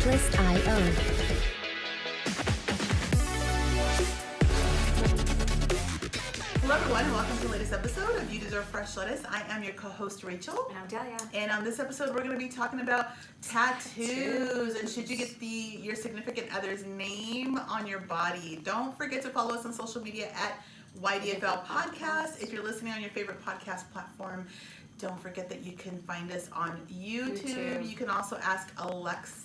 Freshlist.io. Hello everyone and welcome to the latest episode of You Deserve Fresh Lettuce. I am your co-host Rachel. And I'm Delia. And on this episode we're going to be talking about tattoos and should you get your significant other's name on your body. Don't forget to follow us on social media at YDFL Podcast. If you're listening on your favorite podcast platform, don't forget that you can find us on YouTube. You can also ask Alexa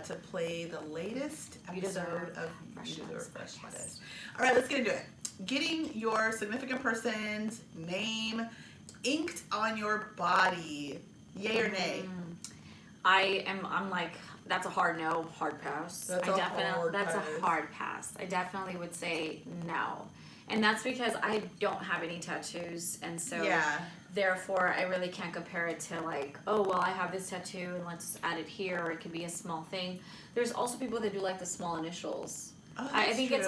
to play the latest episode of You Deserve Fresh Lettuce. All right, let's get into it. Getting your significant person's name inked on your body, yay or nay? I'm like, that's a hard no, hard pass. That's a hard pass. I definitely would say no. And that's because I don't have any tattoos, and so therefore I really can't compare it to like, oh well, I have this tattoo and let's add it here, or it could be a small thing. There's also people that do like the small initials. Oh, I think it's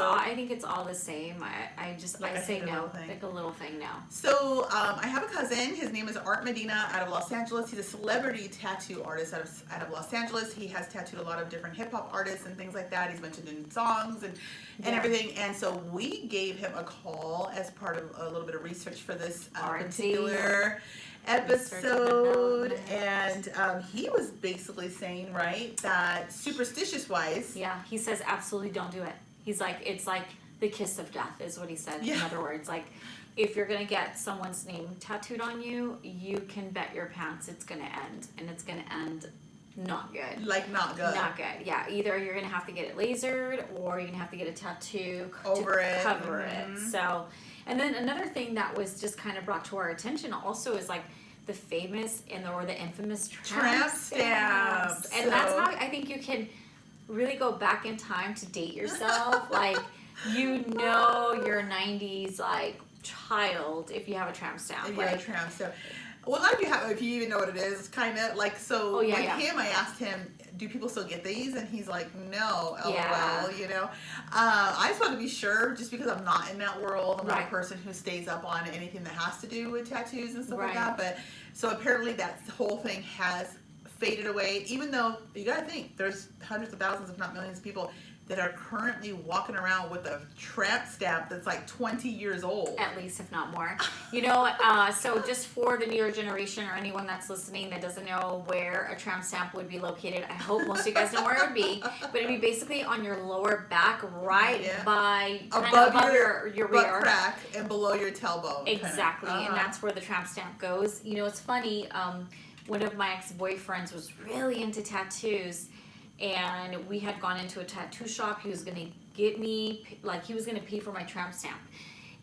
all the same. I say no, like a little thing now. So I have a cousin. His name is Art Medina out of Los Angeles. He's a celebrity tattoo artist out of Los Angeles. He has tattooed a lot of different hip hop artists and things like that. He's mentioned in songs and everything. And so we gave him a call as part of a little bit of research for this particular episode, and he was basically saying, right, that superstitious wise, he says absolutely don't do it. He's like, it's like the kiss of death is what he said. In other words, like if you're gonna get someone's name tattooed on you, you can bet your pants it's gonna end, and it's gonna end not good. Like not good. Not good. Yeah. Either you're gonna have to get it lasered, or you're gonna have to get a tattoo over to cover it. So. And then another thing that was just kind of brought to our attention also is like the famous or the infamous tramp stamps. And that's how I think you can really go back in time to date yourself. Like, you know, your 90s like child if you have a tramp stamp. If you have a tramp stamp. Well, not if you even know what it is, kind of like, so with him, I asked him, do people still get these? And he's like, no, LOL, you know. I just want to be sure, just because I'm not in that world. I'm not a person who stays up on anything that has to do with tattoos and stuff like that. But so apparently that whole thing has faded away, even though you got to think there's hundreds of thousands, if not millions of people that are currently walking around with a tramp stamp that's like 20 years old. At least, if not more. You know, so just for the newer generation or anyone that's listening that doesn't know where a tramp stamp would be located, I hope most of you guys know where it would be. But it'd be basically on your lower back, by above your butt rear crack and below your tailbone. Exactly, and that's where the tramp stamp goes. You know, it's funny. One of my ex-boyfriends was really into tattoos. And we had gone into a tattoo shop. He was going to get me, like, he was going to pay for my tramp stamp.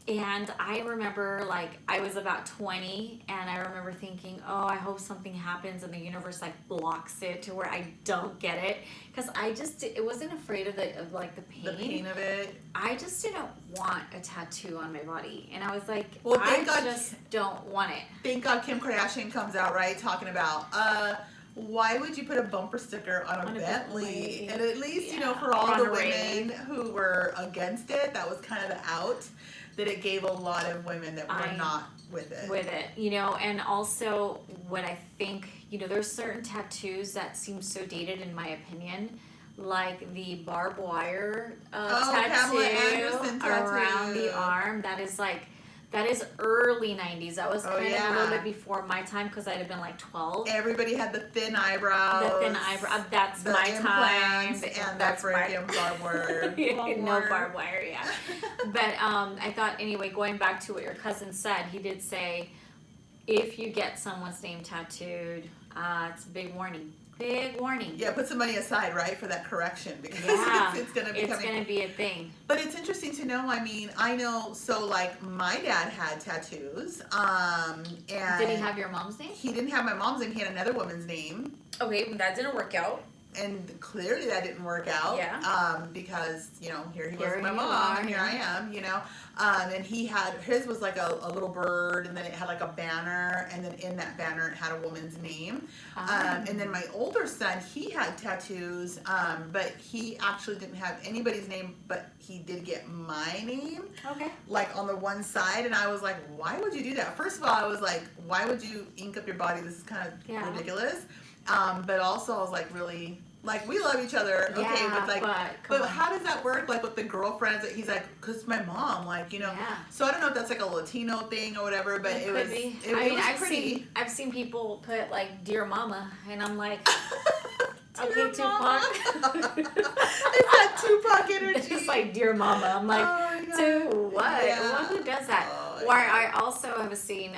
And I remember, like, I was about 20, and I remember thinking, oh, I hope something happens and the universe, like, blocks it to where I don't get it. Because it wasn't afraid of the pain. The pain of it. I just didn't want a tattoo on my body. And I was like, well, I just don't want it. Thank God Kim Kardashian comes out, right, talking about, why would you put a bumper sticker on a Bentley? And at least, you know, for all the women who were against it, that was kind of the out, that it gave a lot of women that were not with it. You know, and also what I think, you know, there's certain tattoos that seem so dated in my opinion, like the barbed wire tattoo around the arm. That is early 90s. That was kind of a little bit before my time because I'd have been like 12. Everybody had the thin eyebrows. That's my time. And that's freaking barbed wire. No barbed wire, But I thought, anyway, going back to what your cousin said, he did say, if you get someone's name tattooed, it's a big warning. Big warning. Yeah, put some money aside, right, for that correction, because it's going to be a thing. But it's interesting to know. I mean, I know. So, like, my dad had tattoos. And did he have your mom's name? He didn't have my mom's name. He had another woman's name. Okay, that didn't work out. And clearly that didn't work out. Yeah. Because, you know, here he was with my mom, and here I am, you know. And his was like a little bird, and then it had like a banner, and then in that banner it had a woman's name. And then my older son, he had tattoos, but he actually didn't have anybody's name, but he did get my name. Okay. Like on the one side, and I was like, why would you do that? First of all, I was like, why would you ink up your body? This is kind of ridiculous. But also I was like, really, Like, we love each other, okay, Yeah, but like, but how does that work, like, with the girlfriends? That he's like, because my mom, like, you know. Yeah. So I don't know if that's like a Latino thing or whatever, but it was. Be. It was pretty. I've seen people put like "Dear Mama," and I'm like, okay, Dear Tupac. It's that Tupac energy. It's just like "Dear Mama." I'm like, to what? Yeah. Well, who does that? Oh, Or I also have seen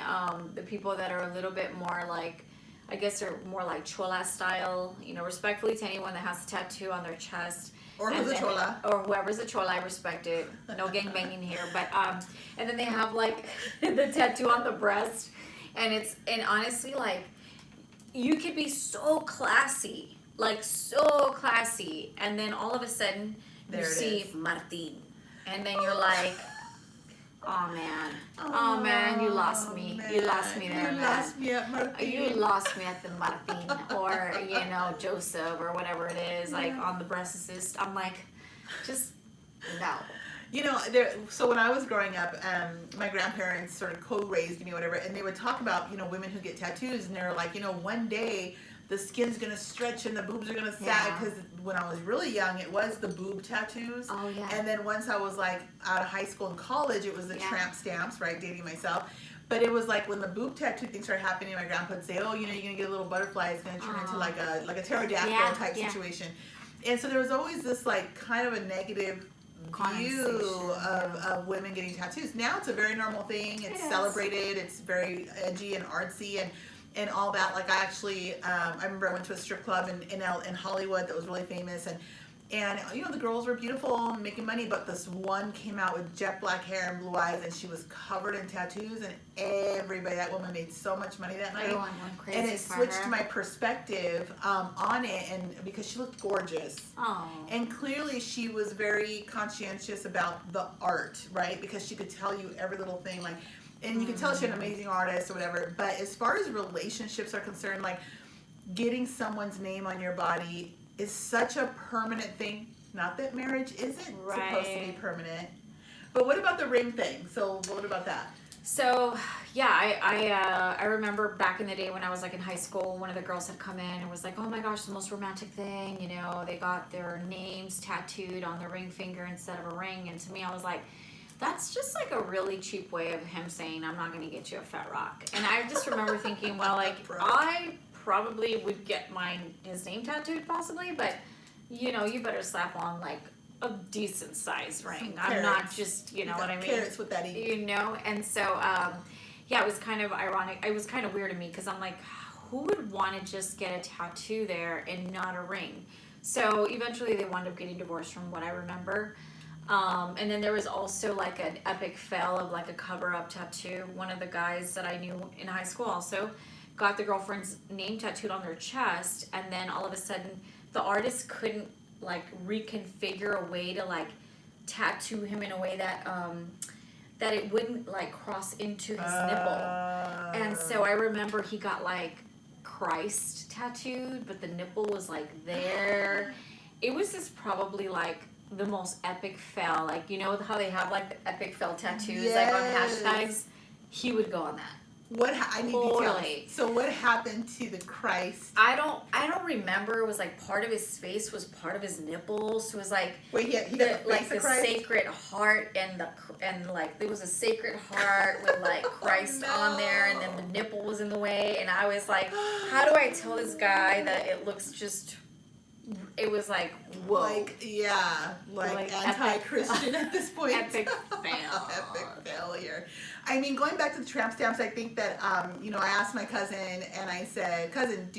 the people that are a little bit more like, I guess they're more like chola style. You know, respectfully to anyone that has a tattoo on their chest. Or who's a chola. Or whoever's a chola, I respect it. No gangbanging here. But and then they have like the tattoo on the breast, and honestly, like, you could be so classy, and then all of a sudden you see Martin, and then you're like, oh man, you lost me. Man. You lost me there, You man. lost me at Martin. You lost me at the Martin, or Joseph, or whatever it is, like on the breast. I'm like, just no. You know, so when I was growing up, my grandparents sort of co-raised me, whatever, and they would talk about, women who get tattoos, and they're like, one day the skin's gonna stretch and the boobs are gonna sag. Because when I was really young, it was the boob tattoos. Oh yeah. And then once I was like out of high school and college, it was the tramp stamps, right? Dating myself. But it was like when the boob tattoo thing started happening, my grandpa would say, "Oh, you're gonna get a little butterfly. It's gonna turn into like a pterodactyl type situation." And so there was always this like kind of a negative view of women getting tattoos. Now it's a very normal thing. It's celebrated. It's very edgy and artsy and all that. Like, I actually, I remember I went to a strip club in Hollywood that was really famous, and the girls were beautiful and making money, but this one came out with jet black hair and blue eyes, and she was covered in tattoos, and that woman made so much money that night. Everyone went crazy and it for switched her. my perspective on it, and because she looked gorgeous. Oh. And clearly she was very conscientious about the art, right? Because she could tell you every little thing, like, and you could tell she's an amazing artist or whatever. But as far as relationships are concerned, like, getting someone's name on your body is such a permanent thing. Not that marriage isn't supposed to be permanent. But what about the ring thing? So what about that? So, yeah, I remember back in the day when I was like in high school, one of the girls had come in and was like, oh my gosh, the most romantic thing, they got their names tattooed on their ring finger instead of a ring. And to me, I was like, that's just like a really cheap way of him saying, I'm not going to get you a fat rock. And I just remember thinking, well, like, I probably would get his name tattooed possibly, but you better slap on like a decent size ring. I'm not just, what I mean? Carrots with that and so, it was kind of ironic. It was kind of weird to me because I'm like, who would want to just get a tattoo there and not a ring? So eventually they wound up getting divorced from what I remember. And then there was also like an epic fail of like a cover-up tattoo. One of the guys that I knew in high school also got the girlfriend's name tattooed on their chest, and then all of a sudden the artist couldn't like reconfigure a way to like tattoo him in a way that that it wouldn't like cross into his nipple. And so I remember he got like Christ tattooed, but the nipple was like there. It was just probably like the most epic fail. Like, how they have like the epic fail tattoos like on hashtags? He would go on that. I need details. So what happened to the Christ? I don't remember. It was like part of his face was part of his nipples. So it was like he got the Christ? Sacred heart and like there was a sacred heart with like Christ on there, and then the nipple was in the way, and I was like, how do I tell this guy that it looks just? It was like, whoa. Like anti-Christian at this point. Epic fail. Epic failure. I mean, going back to the tramp stamps, I think that, I asked my cousin, and I said, cousin,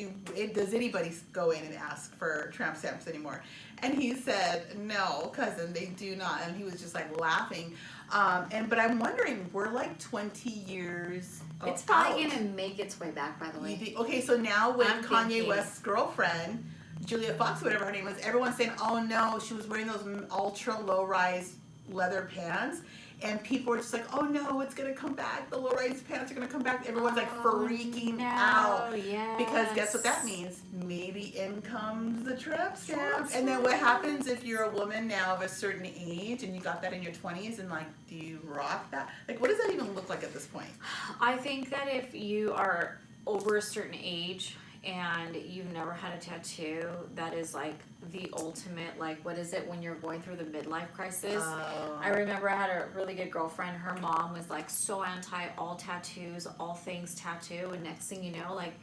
does anybody go in and ask for tramp stamps anymore? And he said, no, cousin, they do not. And he was just like laughing. But I'm wondering, we're like 20 years It's probably going to make its way back, by the way. Okay, so now with Kanye West's girlfriend, Julia Fox, whatever her name was, everyone's saying, oh no, she was wearing those ultra low-rise leather pants, and people were just like, oh no, it's gonna come back, the low-rise pants are gonna come back. Everyone's like freaking out. Yes. Because guess what that means? Maybe in comes the tramp stamp. And then what happens if you're a woman now of a certain age and you got that in your 20s, and like, do you rock that? Like, what does that even look like at this point? I think that if you are over a certain age and you've never had a tattoo, that is like the ultimate, like, what is it when you're going through the midlife crisis? I remember I had a really good girlfriend. Her mom was like so anti all tattoos, all things tattoo, and next thing you know, like,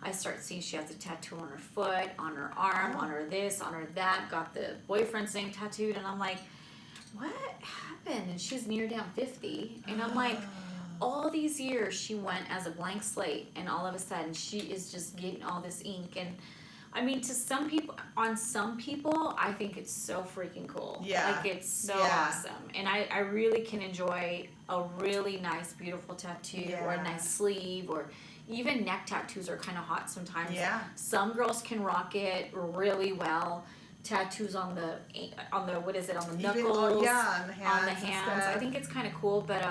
I start seeing she has a tattoo on her foot, on her arm, on her this, on her that, got the boyfriend's name tattooed, and I'm like, what happened? And she's near down 50, and I'm like, all these years she went as a blank slate, and all of a sudden she is just getting all this ink. And I mean, to some people, I think it's so freaking cool. Yeah. Like, it's so awesome. And I really can enjoy a really nice, beautiful tattoo, or a nice sleeve, or even neck tattoos are kind of hot sometimes. Yeah. Some girls can rock it really well. Tattoos on the what is it, on the knuckles, on the hands. I think it's kind of cool, but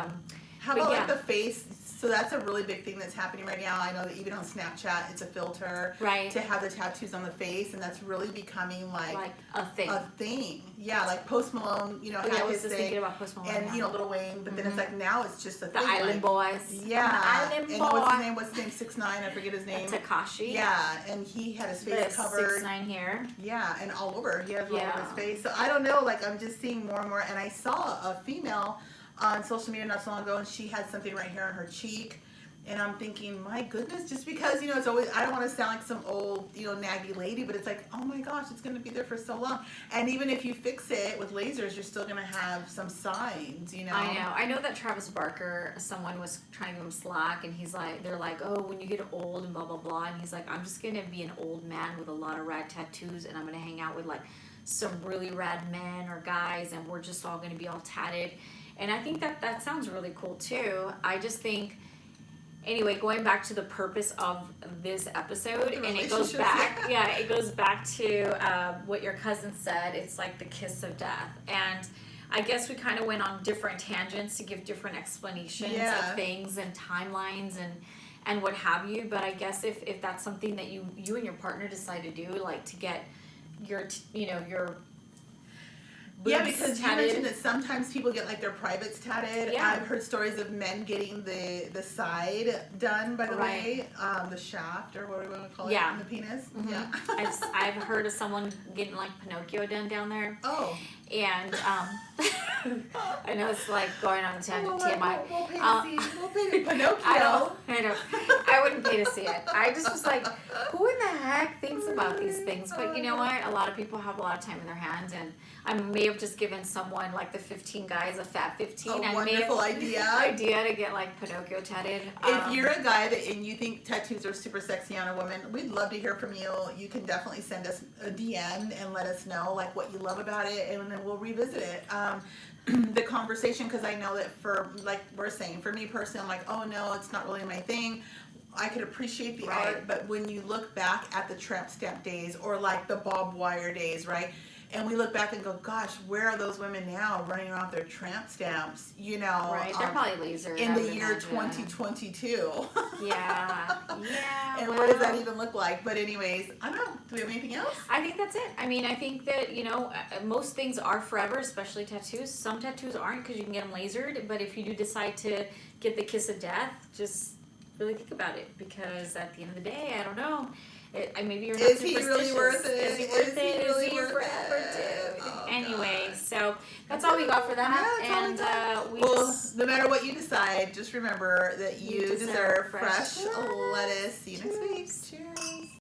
how about like the face? So that's a really big thing that's happening right now. I know that even on Snapchat, it's a filter to have the tattoos on the face, and that's really becoming like a thing. A thing, yeah. Like Post Malone, you know, had I was his just thing, thinking about Post Malone, and you know, Lil Wayne. But then it's like now it's just a the thing. Island Boys. Yeah, the Island and Boy. what's his name? 6ix9ine. I forget his name. Takashi. Yeah, and he had his face covered. 6ix9ine here. Yeah, and all over. He has all over his face. So I don't know. Like, I'm just seeing more and more. And I saw a female on social media not so long ago, and she had something right here on her cheek. And I'm thinking, my goodness, just because, you know, it's always, I don't want to sound like some old, you know, naggy lady, but it's like, oh my gosh, it's going to be there for so long. And even if you fix it with lasers, you're still going to have some signs, you know. I know that Travis Barker, someone was trying to give him slack, and he's like, they're like, oh, when you get old and blah, blah, blah. And he's like, I'm just going to be an old man with a lot of rad tattoos, and I'm going to hang out with like some really rad men or guys, and we're just all going to be all tatted. And I think that sounds really cool too. I just think, anyway, going back to the purpose of this episode, and it goes back to what your cousin said. It's like the kiss of death. And I guess we kind of went on different tangents to give different explanations of things and timelines and what have you. But I guess if that's something that you and your partner decide to do, like to get your because you mentioned that sometimes people get like their privates tatted. Yeah. I've heard stories of men getting the side done, by the way, the shaft, or what do we want to call it, the penis. Mm-hmm. Yeah. I've heard of someone getting like Pinocchio done down there. Oh. And I know it's like going on a tangent, TMI. We'll pay to see. We'll pay to Pinocchio. I wouldn't pay to see it. I just was like, who in the heck thinks about these things? But you know what? A lot of people have a lot of time in their hands, and I may have just given someone like the 15 guys, a fat 15. A wonderful idea to get like Pinocchio tatted. If you're a guy and you think tattoos are super sexy on a woman, we'd love to hear from you. You can definitely send us a DM and let us know like what you love about it, and then we'll revisit it. The conversation, because I know that for, like we're saying, for me personally, I'm like, oh no, it's not really my thing. I could appreciate the art, but when you look back at the tramp stamp days or like the barbed wire days, right? And we look back and go, gosh, where are those women now running around their tramp stamps? You know, right? They're probably lasered in the year 2022. Yeah. And what does that even look like? But anyways, I don't know. Do we have anything else? I think that's it. I mean, I think that, you know, most things are forever, especially tattoos. Some tattoos aren't because you can get them lasered. But if you do decide to get the kiss of death, just really think about it, because at the end of the day, I don't know. Maybe you're not superstitious. Is he really worth it? Is he worth it? Is he forever, dude? Oh, anyway, so that's all we got for that. No matter what you decide, just remember that you deserve fresh lettuce. See you next week. Cheers.